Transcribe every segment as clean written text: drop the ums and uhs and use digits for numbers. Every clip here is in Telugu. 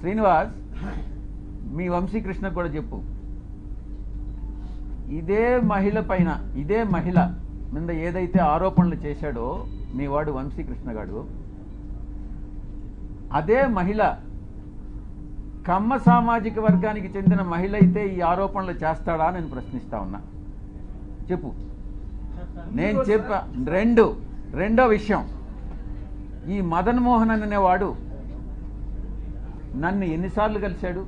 శ్రీనివాస్, మీ వంశీకృష్ణకు కూడా చెప్పు, ఇదే మహిళ మీద ఏదైతే ఆరోపణలు చేశాడో మీ వాడు వంశీకృష్ణ గారు, అదే మహిళ కమ్మ సామాజిక వర్గానికి చెందిన మహిళ అయితే ఈ ఆరోపణలు చేస్తాడా నేను ప్రశ్నిస్తా ఉన్నా. చెప్పు. నేను చెప్పా. రెండో విషయం, ఈ మదన్ మోహన్ అనేవాడు నన్ను ఎన్నిసార్లు కలిశాడు?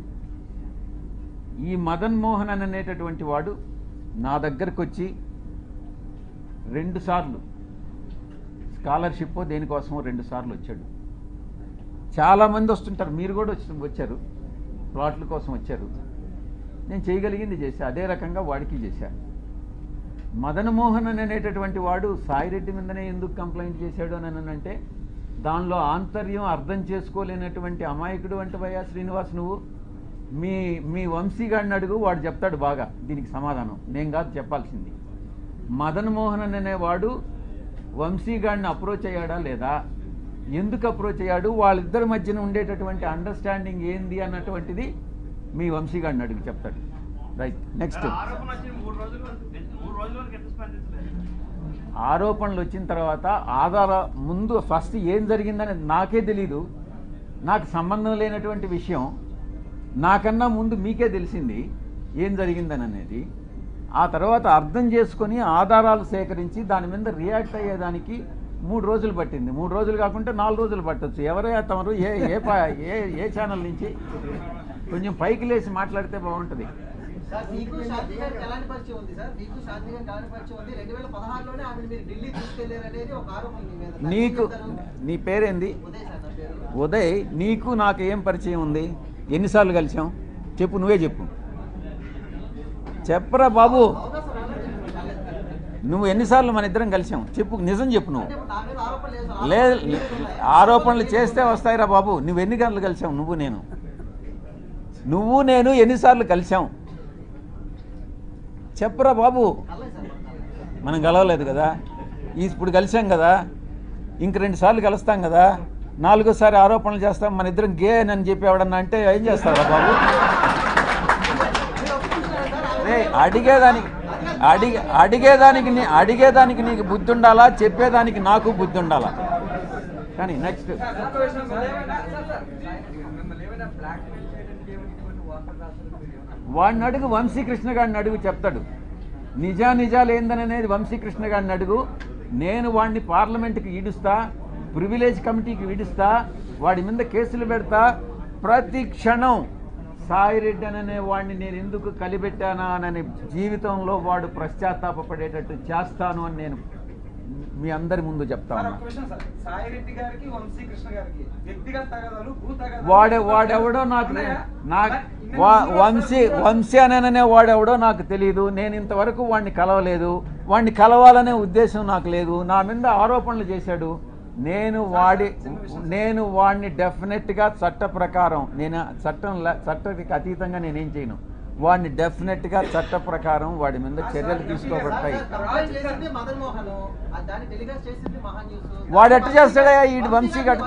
ఈ మదన్ మోహన్ అనేటటువంటి వాడు నా దగ్గరకు వచ్చి 2 సార్లు స్కాలర్షిప్ దేనికోసమో 2 సార్లు వచ్చాడు. చాలామంది వస్తుంటారు, మీరు కూడా వచ్చారు, ప్లాట్ల కోసం వచ్చారు. నేను చేయగలిగింది చేశా, అదే రకంగా వాడికి చేశా. మదన్ మోహన్ అనేటటువంటి వాడు సాయిరెడ్డి మీదనే ఎందుకు కంప్లైంట్ చేశాడు అని అంటే దానిలో ఆంతర్యం అర్థం చేసుకోలేనటువంటి అమాయకుడు అంటవయ్యా శ్రీనివాస్ నువ్వు. మీ వంశీగాడిని అడుగు, వాడు చెప్తాడు బాగా దీనికి సమాధానం, నేను కాదు చెప్పాల్సింది. మదన్ మోహన్ అనేవాడు వంశీగాడిని అప్రోచ్ అయ్యాడా లేదా, ఎందుకు అప్రోచ్ అయ్యాడు, వాళ్ళిద్దరి మధ్యన ఉండేటటువంటి అండర్స్టాండింగ్ ఏంది అన్నటువంటిది మీ వంశీగాడిని అడుగు, చెప్తాడు. రైట్. నెక్స్ట్, ఆరోపణలు వచ్చిన తర్వాత ముందు ఫస్ట్ ఏం జరిగిందని నాకే తెలీదు, నాకు సంబంధం లేనటువంటి విషయం. నాకన్నా ముందు మీకే తెలిసింది ఏం జరిగిందని అనేది. ఆ తర్వాత అర్థం చేసుకొని ఆధారాలు సేకరించి దాని మీద రియాక్ట్ అయ్యేదానికి 3 రోజులు పట్టింది. 3 రోజులు కాకుంటే 4 రోజులు పట్టవచ్చు. ఎవరైనా తమరు ఏ ఛానల్ నుంచి కొంచెం పైకి లేచి మాట్లాడితే బాగుంటుంది. నీకు నీ పేరేంది? ఉదయ్. నీకు నాకు ఏం పరిచయం ఉంది? ఎన్నిసార్లు కలిసాం చెప్పు, నువ్వే చెప్పు. చెప్పరా బాబు, నువ్వు ఎన్నిసార్లు మన ఇద్దరం కలిసాం చెప్పు, నిజం చెప్పు. నువ్వు లేదు, ఆరోపణలు చేస్తే వస్తాయిరా బాబు. నువ్వు ఎన్ని గంటలు కలిసాం? నువ్వు నేను ఎన్నిసార్లు కలిసాం చెప్పరా బాబు. మనం కలవలేదు కదా, ఇప్పుడు కలిసాం కదా, ఇంక 2 సార్లు కలుస్తాం కదా, 4వసారి ఆరోపణలు చేస్తాం మన ఇద్దరం గే అని చెప్పి ఎవడన్నా అంటే ఏం చేస్తారా బాబు? అడిగేదానికి నీకు బుద్ధి ఉండాలా, చెప్పేదానికి నాకు బుద్ధి ఉండాలా. కానీ నెక్స్ట్, వాడిని అడుగు, వంశీకృష్ణ గారిని అడుగు, చెప్తాడు. నిజాలు ఏందనేది వంశీకృష్ణ గారిని అడుగు. నేను వాడిని పార్లమెంట్కి ఈడుస్తా, ప్రివిలేజ్ కమిటీకి ఈడుస్తా, వాడి మీద కేసులు పెడతా. ప్రతి క్షణం సాయిరెడ్డి అనే వాడిని నేను ఎందుకు కలిపెట్టానా అని జీవితంలో వాడు పశ్చాత్తాపపడేటట్టు చేస్తాను అని నేను మీ అందరి ముందు చెప్తాను. వాడెవడో వంశీ అనే వాడెవడో నాకు తెలియదు. నేను ఇంతవరకు వాడిని కలవలేదు, వాడిని కలవాలనే ఉద్దేశం నాకు లేదు. నా మీద ఆరోపణలు చేశాడు. నేను వాడిని డెఫినెట్గా చట్ట ప్రకారం, నేను చట్టానికి అతీతంగా నేనేం చేయను. వాడిని డెఫినెట్గా చట్ట ప్రకారం వాడి మీద చర్యలు తీసుకోబడతాయి. వాడు ఎట్ట చేస్తాడా ఈ వంశీ గారు?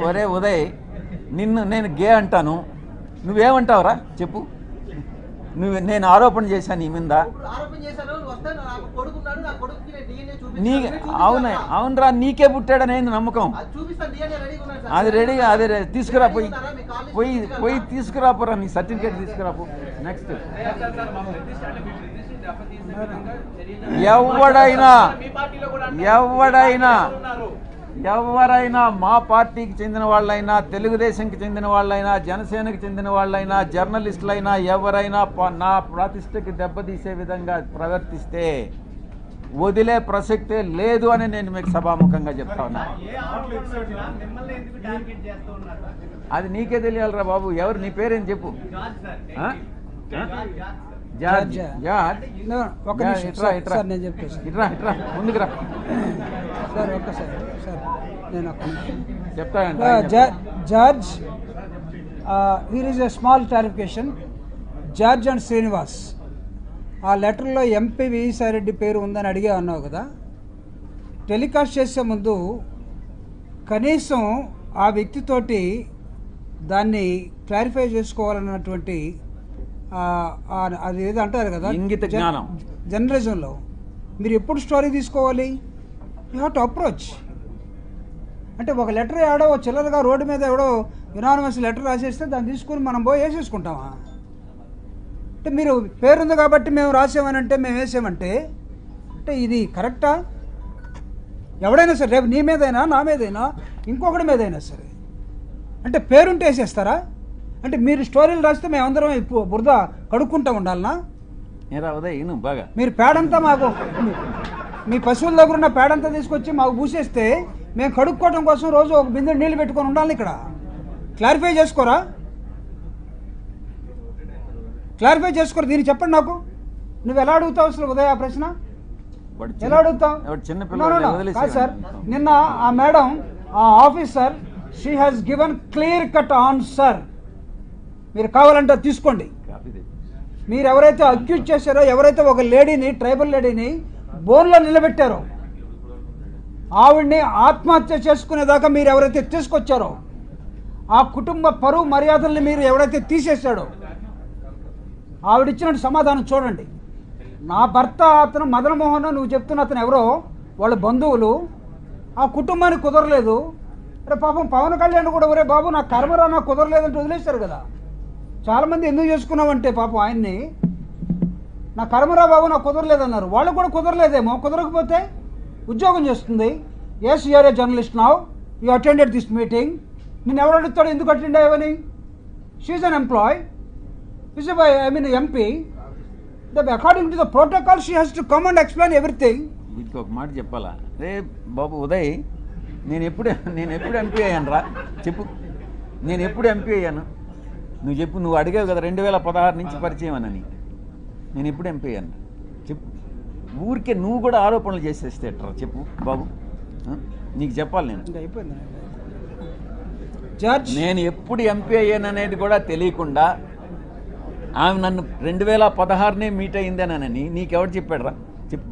ఒరే ఉదయ్, నేను గే అంటాను, నువ్వేమంటావురా చెప్పు. నేను ఆరోపణ చేశాను నీ మీద. అవునరా, నీకే పుట్టాడని నమ్మకం. అది రెడీగా, అదే తీసుకురా, పోయి తీసుకురాపోరా, నీ సర్టిఫికేట్ తీసుకురాపో. నెక్స్ట్, ఎవరైనా మా పార్టీకి చెందిన వాళ్ళైనా, తెలుగుదేశంకి చెందిన వాళ్ళైనా, జనసేనకి చెందిన వాళ్ళైనా, జర్నలిస్టులైనా ఎవరైనా నా ప్రతిష్టకి దెబ్బతీసే విధంగా ప్రవర్తిస్తే వదిలే ప్రసక్తే లేదు అని నేను మీకు సభాముఖంగా చెప్తా ఉన్నా. అది నీకే తెలియాలరా బాబు. ఎవరు, నీ పేరేం చెప్పు. ముందుకు రా. Judge, here is a small clarification. Judge and Srinivas, ఆ లెటర్లో ఎంపీ విజయసాయిరెడ్డి పేరు ఉందని అడిగే అన్నావు కదా, టెలికాస్ట్ చేసే ముందు కనీసం ఆ వ్యక్తితోటి దాన్ని క్లారిఫై చేసుకోవాలన్నటువంటి అది ఏదో అంటారు కదా ఇంగిత జ్ఞానం జర్నలిజంలో మీరు ఎప్పుడు స్టోరీ తీసుకోవాలి? You have to approach. అంటే ఒక లెటర్ ఎవడో చిల్లరగా రోడ్డు మీద ఎవడో యునానిమస్ లెటర్ రాసేస్తే దాన్ని తీసుకుని మనం పోయి వేసేసుకుంటామా? అంటే మీరు పేరుంది కాబట్టి మేము రాసామనంటే మేము వేసామంటే అంటే ఇది కరెక్టా? ఎవడైనా సరే రేపు నీ మీదైనా నా మీదైనా ఇంకొకటి మీదైనా సరే అంటే పేరుంటే వేసేస్తారా? అంటే మీరు స్టోరీలు రాస్తే మేమందరం బురద కడుక్కుంటూ ఉండాలనా? బాగా మీరు పేడంతా మాకు మీ పశువుల దగ్గర ఉన్న పేడంతా తీసుకొచ్చి మాకు పూసేస్తే మేము కడుక్కోవడం కోసం రోజు ఒక బిందె నీళ్ళు పెట్టుకొని ఉండాలి. ఇక్కడ క్లారిఫై చేసుకోరా? క్లారిఫై చేసుకోరు. దీన్ని చెప్పండి నాకు. నువ్వు ఎలా అడుగుతావు అసలు ఉదయ ఆ ప్రశ్న? ఎలా అడుగుతావు? కాదు సార్, నిన్న ఆ మేడం ఆ officer she has given clear cut answer. మీరు కావాలంటే తీసుకోండి. మీరు ఎవరైతే అక్యూజ్ చేశారో, ఎవరైతే ఒక లేడీని ట్రైబల్ లేడీని బోన్లో నిలబెట్టారో, ఆవిడ్ని ఆత్మహత్య చేసుకునేదాకా మీరు ఎవరైతే తీసుకొచ్చారో, ఆ కుటుంబ పరువు మర్యాదల్ని మీరు ఎవరైతే తీసేశాడో, ఆవిడిచ్చినట్టు సమాధానం చూడండి. నా భర్త అతను మదన్ మోహన్, నువ్వు చెప్తున్న అతను ఎవరో వాళ్ళ బంధువులు, ఆ కుటుంబానికి కుదరలేదు. అరే పాపం పవన్ కళ్యాణ్ కూడా ఒరే బాబు నా కర్మరా నాకు కుదరలేదంటే వదిలేశారు కదా. చాలామంది ఎందుకు చేసుకున్నామంటే పాపం ఆయన్ని నా కర్మరా బాబు నాకు కుదరలేదన్నారు. వాళ్ళు కూడా కుదరలేదేమో. కుదరకపోతే ఉద్యోగం చేస్తుంది. Yes you're a journalist now, you attended this meeting. నేను ఎవరు అడుగుతాడు ఎందుకు అటెండ్ అయ్యావని? She is an employee, is I mean MP. According to the protocol she has to come and explain everything. వీటికి ఒక మాట చెప్పాలా? రే బాబు ఉదయ్, నేను ఎప్పుడు ఎంపీ అయ్యాను రా చెప్పు. నేను ఎప్పుడు ఎంపీ అయ్యాను? నువ్వు చెప్పు. నువ్వు అడిగావు కదా 2016 నుంచి పరిచయం అని. నేను ఎప్పుడు ఎంపీ అయ్యాను చెప్పు. ఊరికే నువ్వు కూడా ఆరోపణలు చేసేస్తే ఎట్రా చెప్పు బాబు. నీకు చెప్పాలి నేను. నేను ఎప్పుడు ఎంపీ అయ్యాను అనేది కూడా తెలియకుండా ఆమె నన్ను 2016 మీట్ అయిందనని నీకెవరు చెప్పాడు రా చెప్పు.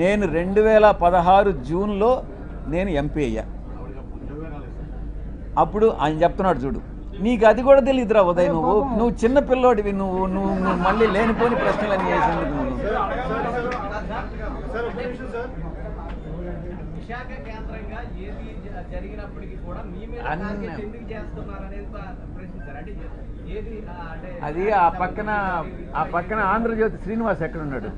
నేను 2016 జూన్లో నేను ఎంపీ అయ్యా. అప్పుడు ఆయన చెప్తున్నాడు చూడు, నీకు అది కూడా తెలియదురా ఉదయ్. నువ్వు చిన్న పిల్లోడివి. నువ్వు మళ్ళీ లేనిపోని ప్రశ్నలు చేసేందుకు నువ్వు. అది ఆ పక్కన ఆంధ్రజ్యోతి శ్రీనివాస్ ఎక్కడున్నాడు?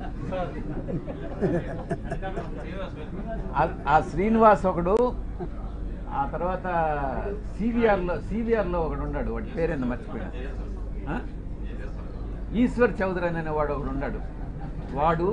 ఆ శ్రీనివాస్ ఒకడు, ఆ తర్వాత సివిఆర్లో ఒకడు ఉన్నాడు. వాడి పేరేందో మర్చిపోయాడు. ఈశ్వర్ చౌదరి అనేవాడు ఒకడు ఉన్నాడు. వాడు